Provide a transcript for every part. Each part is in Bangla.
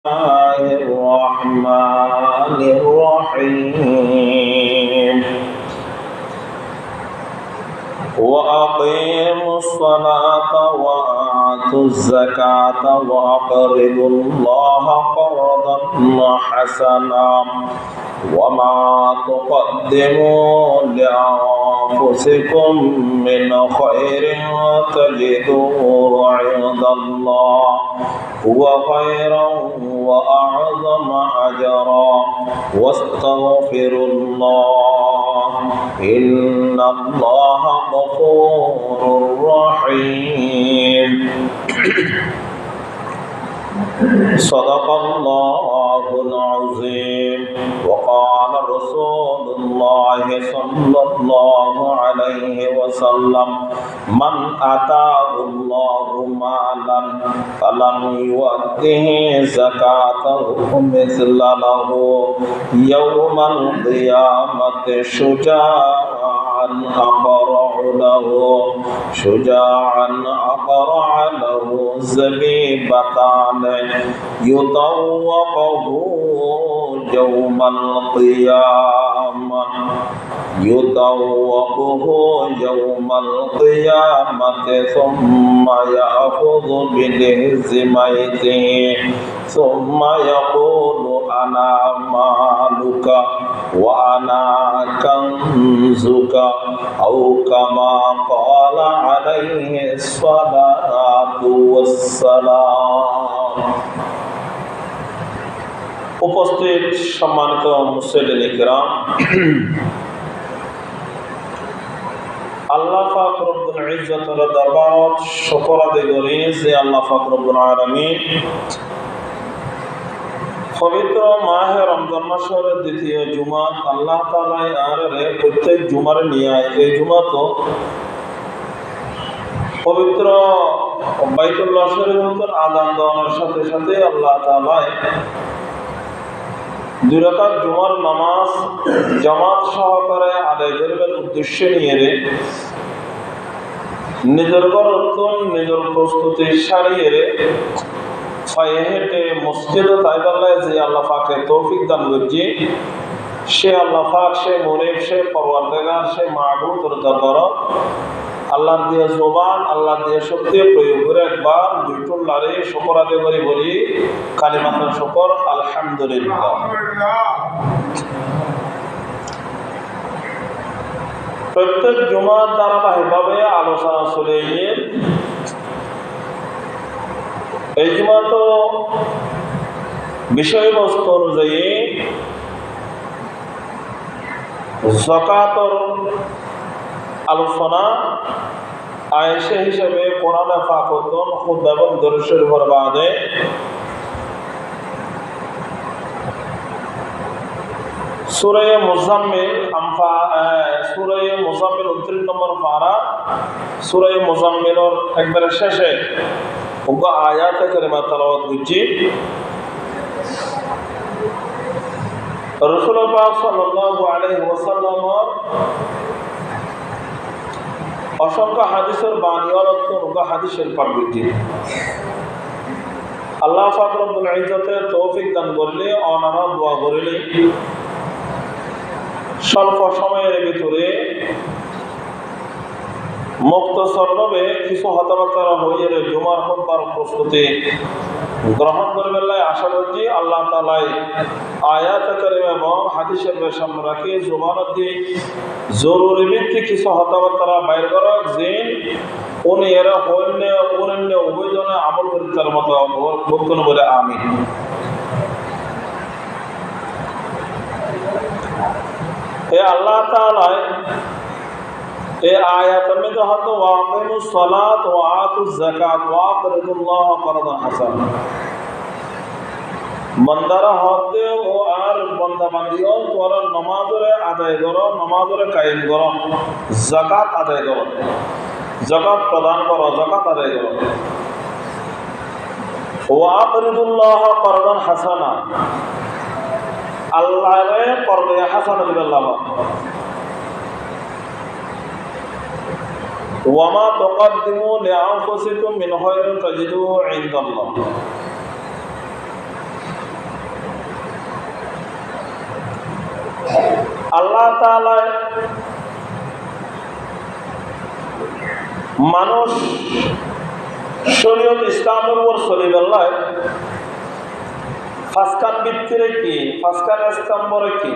الله الرحمن الرحيم وأقيموا الصلاة وآتوا الزكاة وأقرضوا الله قرضا حسنا وما تقدموا لأنفسكم من خير تجدوه عند الله هو خيرا وأعظم أجرا واستغفروا الله إن الله غفور رحيم صدق الله العظيم وقال رسول الله صلى الله عليه وسلم من آتاه الله مالا فلم يؤته زكاته مثل له يوم القيامة شجاعا أقرع له زبيبتان يطوقه يوم القيامة ثم يأخذ بلحزميته ثم يقول أنا مالك وأنا كنزك أو كما قال عليه الصلاة والسلام। উপস্থিত সম্মানিত মুসলিম কিরাম, আল্লাহ পাক রব্বুল ইজ্জতের দরবারত শুকর আদায় করি যে আল্লাহ পাক রব্বুল আলামিন পবিত্র মাহে রমজান মাসের দ্বিতীয় জুমা আল্লাহ তাআলা আরে প্রত্যেক জুমার নিয়ে এই জুমা তো পবিত্র বাইতুল্লাহ শরীফের আযান দেওয়ার সাথে সাথে আল্লাহ তাআলা দুই রাকাত জুমার নামাজ জামাত সহকারে আদায় করার উদ্দেশ্যে নিয়ে নিজের বরতন নিজের প্রস্তুতি সারিয়ে পায়ে হেঁটে মসজিদে তাইবাল্লায় যে আল্লাহ পাকের তৌফিক দান করছি সে আল্লাহ পাক সে মুনিব সে পরওয়ারদিগার সে মাহবুবের দরবার আল্লাহর দিয়ে জবান আল্লাহর দিয়ে শক্তি প্রয়োগ করে একবার দুইটুল লারে শুকর আদায় করে বলি কালিমাতুল শুকর আলহামদুলিল্লাহ। প্রত্যেক জুমার ধারাবাহিকভাবে আলোচনা চলে গিয়ে এই জুমা তো বিষয়বস্তু অনুযায়ী যাকাতের আলোচনা আয়েশা হিসেবে কোরআনে পাকতন খুতবা এবং দরুদ শরীফের বাদে সূরা মুজাম্মিল 29 নম্বর পারা সূরা মুজাম্মিলের একবারে শেষে ওগো আয়াতে কারিমা তেলাওয়াত করছি। রাসূল পাক সাল্লাল্লাহু আলাইহি ওয়াসাল্লামের অসংখ্য হাদিসের বাণী অর্থ হাদিসের পাঠ করছি। আল্লাহ পাক রব্বুল ইজ্জতের তৌফিক দান করলে অনারা দোয়া করলে স্বল্প সময়ের ভিতরে মুক্তসরভাবে কিছু হতাবার্তা হয়ে জুমার খুতবার প্রস্তুতি গ্রহণ করবেন আশা করছি আল্লাহ তাআলা আয়াত কারিমা এবং হাদিসের সামনে রাখি জুমানত দিয়ে জরুরি ভিত্তিক কিছু হতাবার্তা বাইর করা যে উনি এরা অন্য উভয়জনে আমল করি তার মতো বক্তব্য বলে আমিন। আল্লাহ তাআলা এই আয়াতের মধ্যে হয়তো ওয়াকিমুস সালাত ওয়া আতুজ যাকাত ওয়া আকরিদুল্লাহ করদান হাসানা বান্দারা হতে ও আর বান্দা বান্দিও তোরা নামাজে আদায় করো নামাজে কায়েম করো যাকাত আদায় করো যাকাত প্রদান করো যাকাত আদায় করো ওয়া আকরিদুল্লাহ করদান হাসানা আল্লাহরে করদে হাসানা দিবেন। ওয়ামা তুকাদ্দিমু লিআনফুসিকুম মিন খায়রিন তাজিদুহু ইনদাল্লাহ। আল্লাহ তাআলা মানুষ শরীয়ত ইসলামের উপর চলে বেলায় ফাসকান ভিত্তিরে কি ফাসকান স্তম্ভরে কি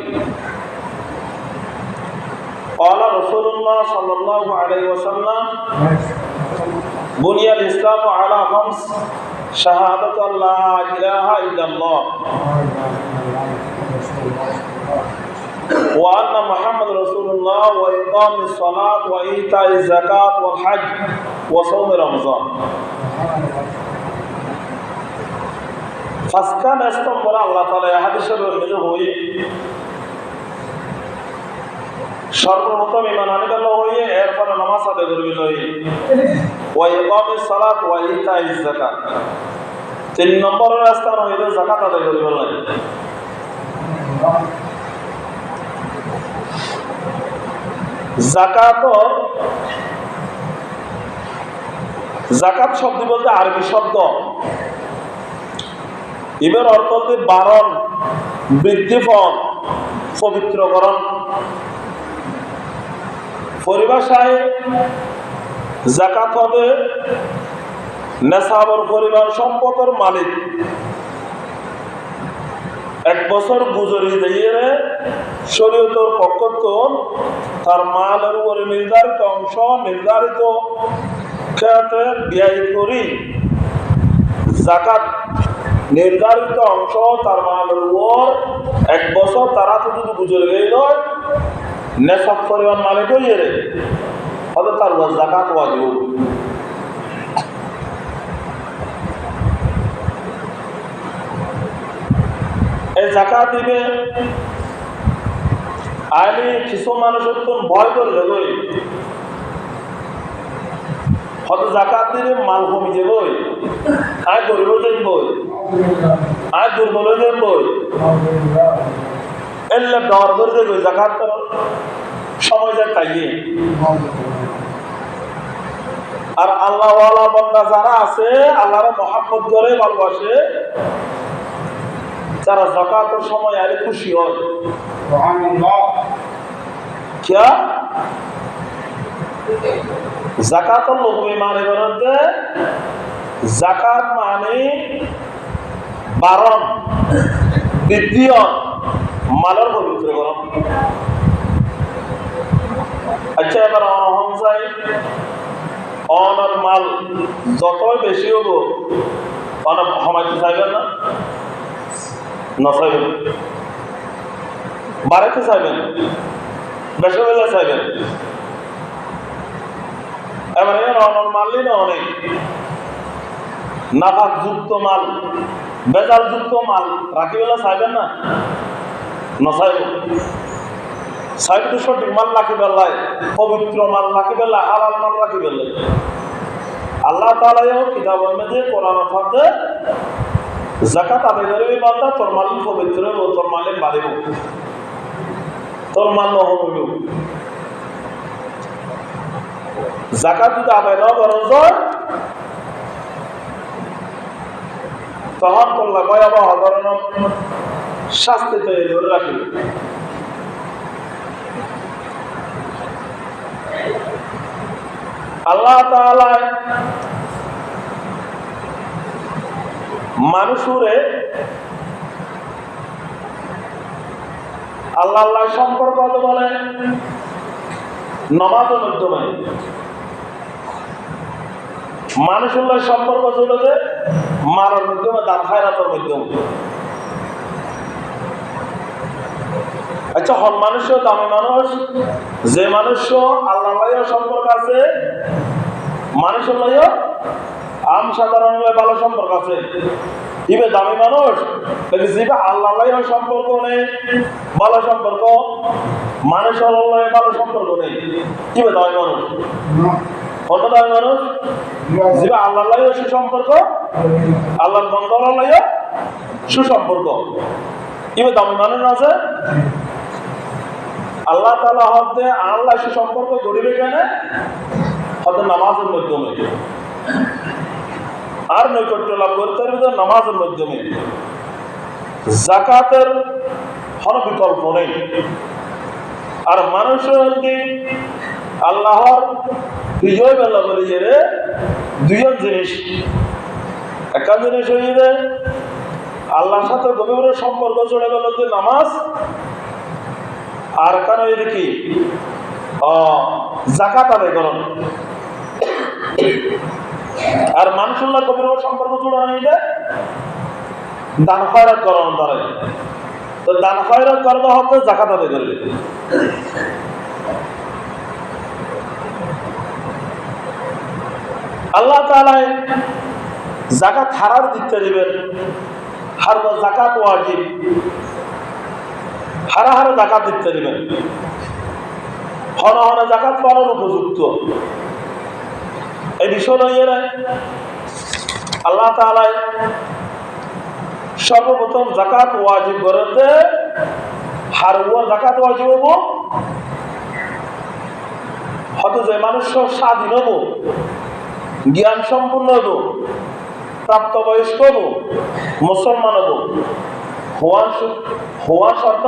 قال رسول الله صلى الله عليه وسلم بني الإسلام على خمس شهادة أن لا إله إلا الله وأن محمد رسول الله وإقام الصلاة وإيتاء الزكاة والحج وصوم رمضان ফাসকান স্তম্ভরা আল্লাহ তাআলা এই হাদিসের উল্লেখ হয়ে সর্বপ্রথম ঈমান আনবে হয়ে এরপর নামাজ আদায় করবে লই ওয়া ইকামিস সালাত ওয়া ইতাইজ যাকাত তিন নম্বরের রাস্তা হইল যাকাত আদায় করবে লই যাকাত শব্দ বলতে আরবি শব্দ এর অর্থ হচ্ছে বারণ বৃদ্ধিপন পবিত্রকরণ পরিভাষায় যাকাত হবে নেশাবর পরিমাণ সম্পদের মালিক এক বছর গুজরি দিয়ে শরীয়তের পক্ষ তার মালের উপরে নির্ধারিত অংশ নির্ধারিত ক্ষেত্রে ব্যয় করি যাকাত নির্ধারিত অংশ তার মালের উপর এক বছর তারা যদি গুজরে গেল নেশাব পরিমাণ মালিক হয়ে রে হয়তো তার যাকাত ওয়াজিব এই যাকাত দিবে আইলে কিছু মানুষের তো ভয় করে যাবে হয়তো যাকাত দিলে মাল কমে যাবে আয় গরিব যাইব আয় দুর্বল যাইব এলে ডর ধরে যাবে যাকাত সময় যায় তাইয়ে আর আল্লাহ ওয়ালা বান্দা যারা আছে আল্লাহর মহব্বত করে ভালোবাসে যারা যাকাতের সময় আরে খুশি হয় সুবহানাল্লাহ क्या যাকাত লঘু মানে বলতে যাকাত মানে বারণ বৃদ্ধিয় মালের পবিত্রকরণ আচ্ছা এবার অহং যাই অনার মাল যতই বেশি হবো অনেক সমাজে চাইবেন না না চাইবেন বাড়াইতে চাইবেন বেশি বেলা চাইবেন এবারে অনার মালই না অনেক নাফাক যুক্ত মাল বেজাল যুক্ত মাল রাখি বেলা চাইবেন না না চাইব সাইড সঠিক মাল রাখি বেলায় পবিত্র মাল রাখি বেলা হালাল মাল রাখি বেলায় আল্লাহ তাআলা কিতাবের মধ্যে কোরআন ফাতে যাকাত আদায় করবি বান্দা তোর মাল পবিত্র ও তোর মালে বাড়িব তোর মাল নহব যাকাত যদি আদায় না করা যায় তখন করলে ভয়াবহ ধরনের শাস্তি তৈরি করে রাখিবে আল্লাহ তাআলা মানুষরে আল্লাহ আল্লাহ সম্পর্ক বলে নামাজের মাধ্যমে মানুষের সম্পর্ক চলেছে মারার মাধ্যমে দান খায়রাতের মাধ্যমে আচ্ছা হন মানুষ দামি মানুষ যে মানুষ আল্লাহ সম্পর্ক আছে মানুষের লয় আম সাধারণ ভালো সম্পর্ক আছে ইবে দামি মানুষ জিবে আল্লাহ সম্পর্ক নেই ভালো সম্পর্ক মানুষের লয় ভালো সম্পর্ক নেই ইবে দামি মানুষ অন্য দামি মানুষ জিবে আল্লাহ সুসম্পর্ক আল্লাহর বন্ধর লয় সুসম্পর্ক ইবে দামি মানুষ আছে আল্লাহ তাআলা হতে আল্লাহ সুসম্পর্ক গড়িবে কেন হতে নামাজের মাধ্যমে আর নৈকট্য লাভ করতে হবে নামাজের মাধ্যমে যাকাতের কোনো বিকল্প নেই আর মানুষের কি আল্লাহর বিজয় বেলা বলি যে রে দুইজন জিনিস। একটা জিনিস হয়ে যে আল্লাহর সাথে গভীর সম্পর্ক জড়ে গেল যে নামাজ, আর কেন হয়ে কি যাকাত আদায় করুন। আর মানুষের গভীর সম্পর্ক জোড়া নিয়ে যায় দান খয়রাত করানো দ্বারা। তো দান খয়রাত করতে হবে যাকাত আদায় করবে। আল্লাহ তাআলা যাকাত হারার দিতে দিবেন, হার যাকাত ওয়াজিব, হারা হারা যাকাত দিতে দিবেন, হন হন যাকাত পাওয়ার উপযুক্ত। এই বিষয় লইয়ে আল্লাহ তাআলা সর্বপ্রথম যাকাত ওয়াজিব করতে হারুয়ার যাকাত ওয়াজিব হবো হয়তো যে মানুষ স্বাধীন হবো, জ্ঞান সম্পূর্ণ হবো, প্রাপ্তবয়স্ক হবো, মুসলমান হবো। হওয়ার শর্ত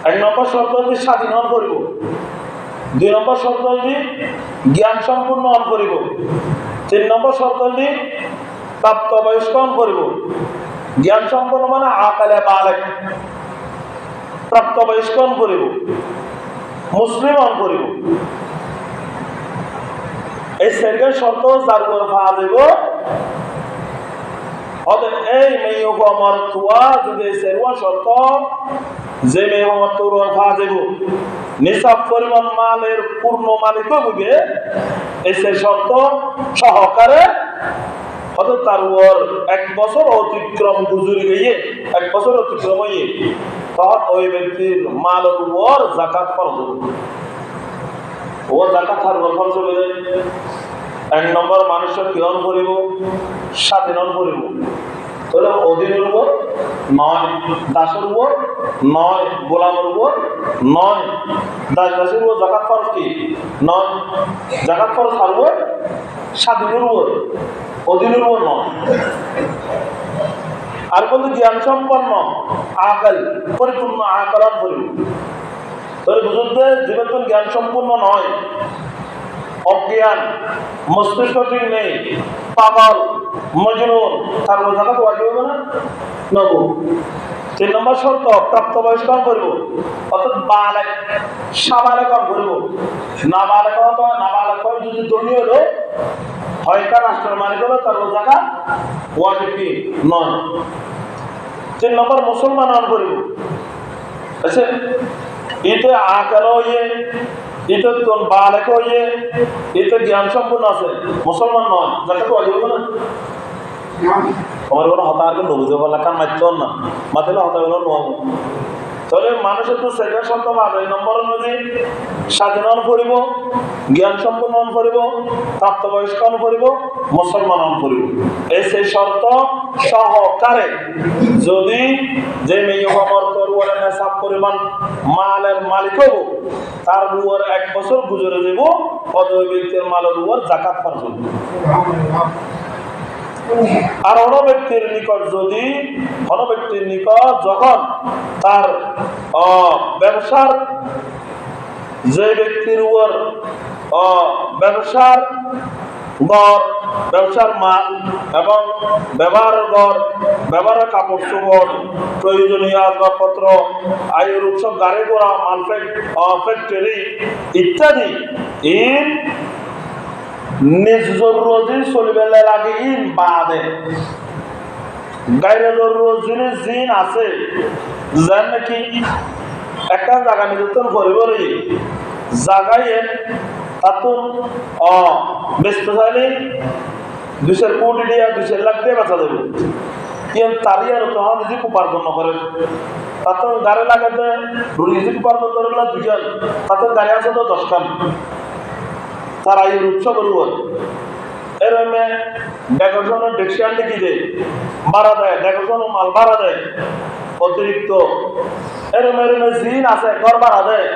এক নম্বর শর্ত হচ্ছে স্বাধীন হন করিব, দুই নম্বর শর্ত হচ্ছে জ্ঞান সম্পূর্ণ হন করিব, তিন নম্বর শর্ত হচ্ছে প্রাপ্তবয়স্ক হন করিব। জ্ঞান সম্পন্ন মানে আকালে বালেক, প্রাপ্তবয়স্ক হন করিব, মুসলিম হন করিব। এই সেরগের শর্ত যার উপর পাওয়া যাব এই মেয়ে আমার তুয়া যদি সেরুয়া শর্ত যে মেয়ে আমার তোর পাওয়া যাব নিসাব পরিমাণ মালের পূর্ণ মালিক হবে, এই শর্ত সহকারে হয়তো তার উপর 1 বছর অতিক্রম গুজরি গিয়ে 1 বছর অতিক্রম হয়ে তখন ওই ব্যক্তির মালের উপর যাকাত ফরজ হবে। ও যাকাত আর ফরজ হবে। 1 নম্বর মানুষের কিয়ন করিব, স্বাধীন করিব, তাহলে অধীনের উপর 9, দাসের উপর 9, গোলামের উপর 9, দাসের উপর যাকাত ফরজ কি 9, যাকাত ফরজ ছাড়ব স্বাধীনের উপর, অধীনের উপর 9। আর বলতে জ্ঞান সম্পন্ন আকাল পরিপূর্ণ আকালন করিব। তাহলে বুঝতে জীবন জ্ঞান সম্পূর্ণ নয়, অজ্ঞান, মস্তিষ্ক ঠিক নেই, পাগল, মজনুন, তার যাকাত ওয়াজিব হবে না নব। 3 নম্বর শর্ত প্রাপ্তবয়স্ক করিব, অর্থাৎ বালেক সাবালেক করিব। নাবালেক হতো নাবালেক যদি ধনী হলো হয়তো রাষ্ট্রের মালিক হলো তার যাকাত ওয়াজিব কি নয়। 3 নম্বর মুসলমান করিব। আচ্ছা এতে আকাল হইয়ে, এটা তো বালেক হইয়ে, এটা জ্ঞান সম্পূর্ণ আছে, মুসলমান নয়, যাকাত ওয়াজিব হবে না। আমার কোনো হতা আর নবুঝে বলা কারণ মারত না মাথালে হতা হলো নোয়াব। তাহলে মানুষের তো সেকেন্ড শর্ত পাবে। 2 নম্বর অনুযায়ী স্বাধীন করিব, জ্ঞান সম্পূর্ণ করিব, প্রাপ্তবয়স্ক করিব, মুসলমান করিব। এই সেই শর্ত সহকারে যদি যে মেয়ে আমার তরুয়ারে নেশাব পরিমাণ মালের মালিক হব তার উপর 1 বছর গুজরে দেব, অতএব ব্যক্তির মালের উপর যাকাত ফরজ হবে। আর অন্য ব্যক্তির নিকট যদি যখন তার ব্যবসার যে ব্যক্তির উপর ব্যবসার গড়, ব্যবসার মাল এবং ব্যবহারের গড়, ব্যবহারের কাপড় চোপড়, প্রয়োজনীয় আসবাবপত্র, আয়ের উৎস, গাড়ি ঘোড়া, মাল ফ্যাক্টরি ইত্যাদি এর নিজ জরুরি চলবে লাগে ইন বাদে গাইরে জরুরি জিন আছে যার নাকি একটা জায়গা নির্ধারণ করিব জায়গায় তাতুন ব্যস্ত চাইলে 200 কোটি দিয়ে 200 লাখ দিয়ে বাঁচা দেবে। কিন্তু তারই আর তখন নিজে উপার্জন করে তাতে গাড়ি লাগাতে নিজে উপার্জন করে 2জন, তাতে গাড়ি আছে তো 10 খান, তারা এই উৎস করব এরমে দেখাশোনার ডেকশন লিখি দেয় ভাড়া দেয়, দেখাশোনা মাল ভাড়া দেয় অতিরিক্ত, এরমে জিন আছে ঘর ভাড়া দেয়,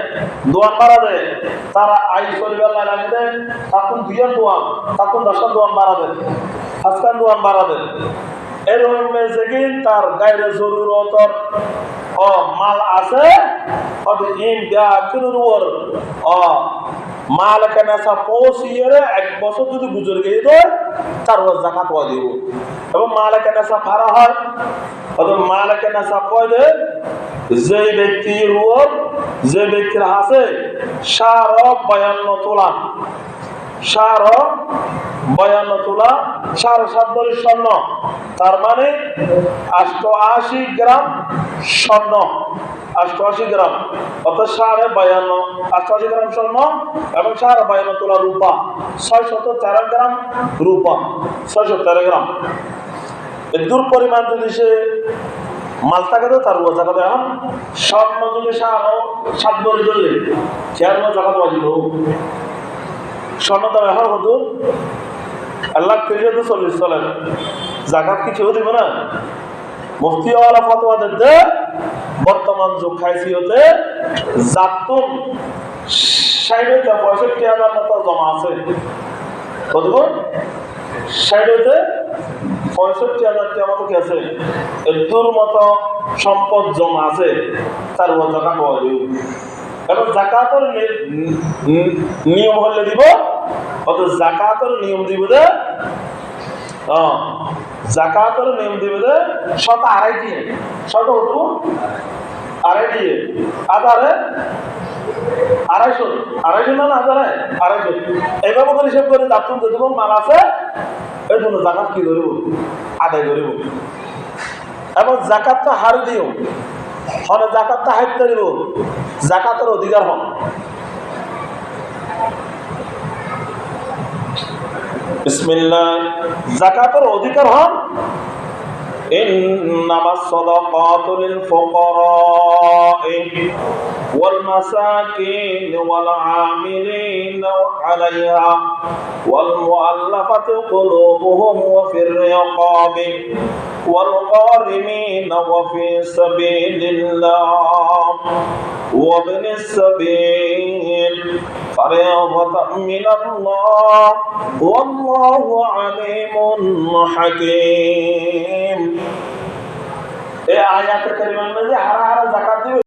দোয়ান ভাড়া দেয়, তারা আই চলবে লাগে দেয়, তখন 2জন দোয়ান, তখন 10 দোয়ান ভাড়া দেয়, 5 দোয়ান ভাড়া দেয়। এরকম মেজেগি তার গায়রে জরুরতর মাল আছে অবে ইন দা কিনুর মাল কেনা সা পৌঁছিয়ে এক বছর যদি গুজর গিয়ে দেয় তার জাকাত ওয়াজিব এবং মাল কেনা সা ফারা হয় অথবা মাল কেনা সা পয়দে যে ব্যক্তির উপর যে ব্যক্তির আছে সার 52 তোলা সার 52 তোলা 7.5 ভরি স্বর্ণ তার মানে 88 গ্রাম স্বর্ণ 88 গ্রাম অর্থাৎ 52.5 88 গ্রাম স্বর্ণ এবং 52 তোলা রূপা 613 গ্রাম রূপা 613 গ্রাম এর দূর পরিমাণ যদি সে মাল থাকে তো তার জাকাত এখন স্বর্ণ যদি 7 ভরি ধরলে চার জাকাত ওয়াজিব স্বর্ণ দাম এখন কত 1,40,40 চলেন জাকাত কি কেউ দিব না মুফতিওয়ালা ফতোয়া দিতে বর্তমান যুগ খাইসিয়তে জাতুন 60-65,000 মতো জমা আছে কত 60-65,000 টাকা মতো কি আছে এর মতো সম্পদ জমা আছে তার জাকাত ওয়াজিব এবং জাকাতের নিয়ম হলে দিব অত জাকাতের নিয়ম দিব দে জাকাতের নিয়ম দিব দে 2.5 দিয়ে 2.5 দিয়ে আদারে 250 না আদারে 250 এইভাবে করে হিসাব করে জাতুন যতক্ষণ মাল আছে এই জন্য জাকাত কি করব আদায় করব এবং জাকাতটা হার দিও হলে জাকাতটা হাইতে দিব জাকাতের অধিকার হন বিসমিল্লাহ জাকাতের অধিকার হন ইন্নামাস সাদাকাতু লিল ফুকারা'i ওয়াল মাসাকিন ওয়াল আমিলিনা আলাইহা ওয়াল মুআল্লাফাতি কুলুবুহুম ওয়া ফির রিকাবি ওয়াল গারিমিনা ওয়া ফি সাবিলিল্লাহ ওয়া ইবনিস সাবিল ফারিয়াদাতাম মিনাল্লাহ ওয়াল্লাহু আলিমুন হাকীম এই আয়াতের কারিমার মধ্যে হারা হারা যাকাত দিবে